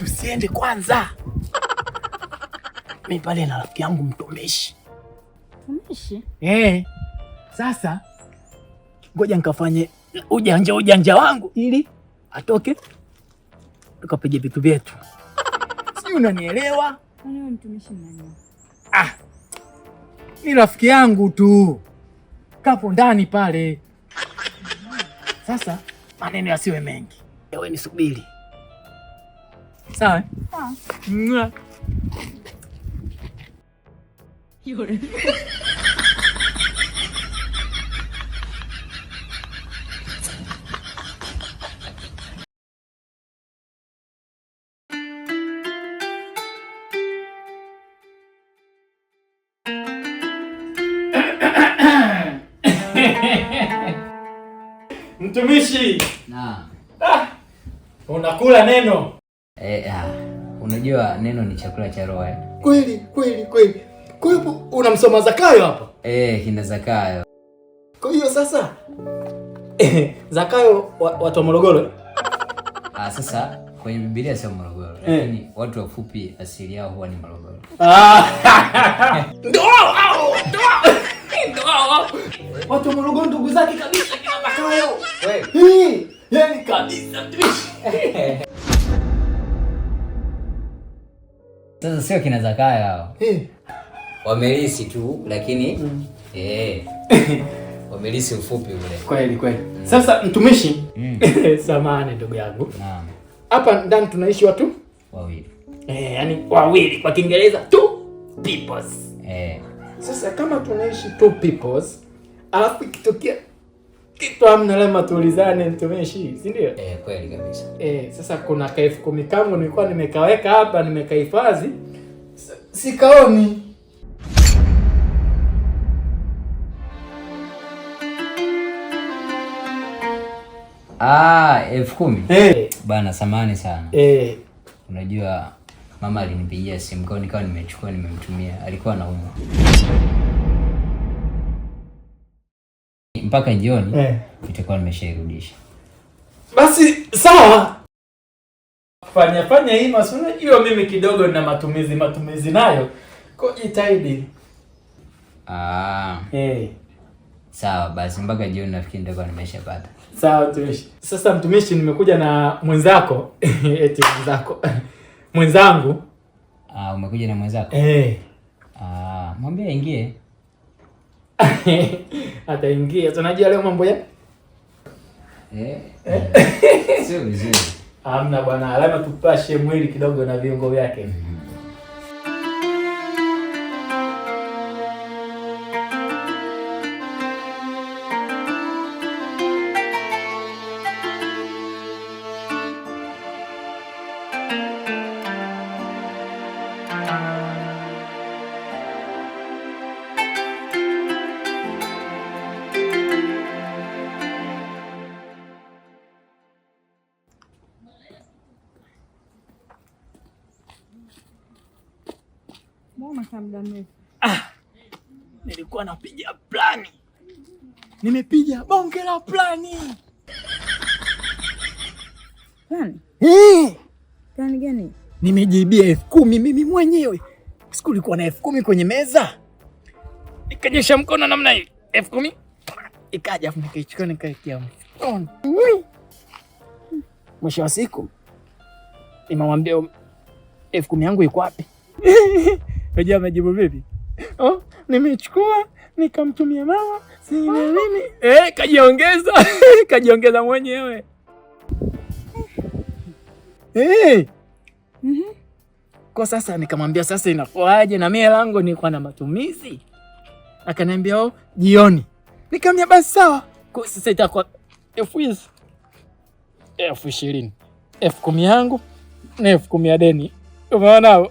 tusiende kwanza. Mimi pale na rafiki yangu mtumishi. Mtumishi? Sasa ngoja nikafanye ujanja wangu ili atoke tukapige vitu vyetu. Si unanielewa? Wewe mtumishi nani? Ni rafiki yangu tu. Kapo ndani pale. Sasa maneno yasiwe mengi. Wewe nisubiri. Sawa? Sawa. Yule. Mtumishi. Naam. Unakula neno? Unajua neno ni chakula cha roho. Kweli. Kwa hiyo unamsoma Zakayo hapa? Kina Zakayo. Kwa hiyo sasa Zakayo watu wa Morogoro? Sasa kwenye Biblia sio Morogoro, lakini watu wafupi asili yao huwa ni Morogoro. Ndio. Watu wa Morogoro ndugu zake kabisa kina Zakayo. Wewe. Yaani kabisa mtumishi. Sasa sio kina Zakayo hao. Wamelisi tu lakini wamelisi ufupi ule. Kweli. Sasa mtumishi, samahani ndugu yangu. Naam. Hapa ndani tunaishi watu wawili. Yaani wawili kwa Kiingereza two peoples. Sasa kama tunaishi two peoples, alafu kitokea kitu hamna lema tulizane mtumishi, si ndio? Kweli kabisa. Sasa kuna ka10,000 kangu nilikuwa nimekaweka hapa, nimekahifadhi. Sikaoni. Ah, 10,000. Bana samahani sana. Unajua mama alinipigia simu kwa nikawa nimechukua nimemtumia. Alikuwa anaumwa. Mpaka jioni nitakuwa nimeshairudisha. Basi sawa. Fanya hii maso, unajua mimi kidogo na matumizi nayo. Kwa jitahidi. Sawa basi mpaka jioni nafikiri nitakuwa nimeshapata. Sawa mtumishi. Sasa mtumishi, nimekuja na mwenzako. Eti mwenzako. Mwenzangu. Umekuja na mwenzako? Mwambie aingie. Ataingia. Tunajua leo mambo ya sio vizuri. Hamna bwana, alama tupashe mwili kidogo na viungo vyake. Nilikuwa napiga plani. Nimepiga bonge la plani. Plani? Plani gani? Nimejibia 10,000 mimi mwenyewe. Siku nilikuwa na 10,000 kwenye meza. Nikanyosha mkono namna hii. 10,000 ikaja afu nikaichukua nikaikia mfukoni. Mwisho wa siku nimemwambia 10,000 yangu iko wapi? Unajua amejibu vipi? Nimechukua nikamtumia mama, sina nini. Kajiongeza mwenyewe. Kwa sasa nikamwambia sasa inakuaje na mimi lango nilikuwa na matumizi. Akaniambia jioni. Nikamwambia basi sawa. Kwa sasa itakuwa 20,000 10,000 yangu na 10,000 ya deni. Umeona?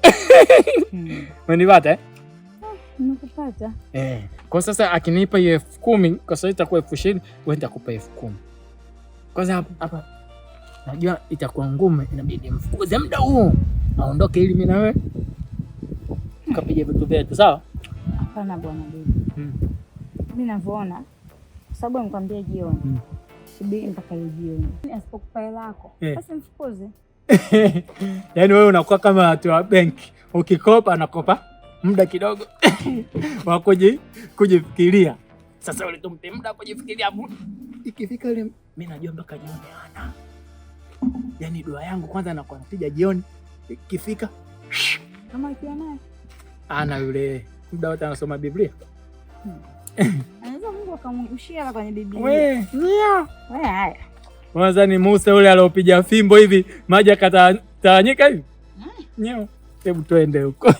Umenipata? Nimekupata. Kwa sasa akinipa hiyo 10,000 kwa sababu itakuwa 20,000, wewe nitakupa 10,000. Kwanza hapa najua itakuwa ngumu, inabidi mfukuze muda huu aondoke ili mimi na wewe kapige vitu vyetu, sawa? Hapana bwana bibi. Mimi ninavyoona kwa sababu nikwambia jioni. Subiri mpaka jioni. Asipokupa hela yako, basi mfukuze. Yaani wewe unakuwa kama watu wa benki, ukikopa anakopa muda kidogo wa kujifikiria. Sasa ule tumpe muda kujifikiria, ikifika ile mimi najua mpaka jioni ana. Yaani dua yangu kwanza nakuwa napiga jioni, ikifika kama ikiwa naye ana yule muda wote anasoma Biblia. Anaweza Mungu akamgushia kwenye Biblia. Wewe haya. Kwanza ni Musa yule aliopiga fimbo hivi maji akatawanyika hivi. Nyeo. Hebu twende huko.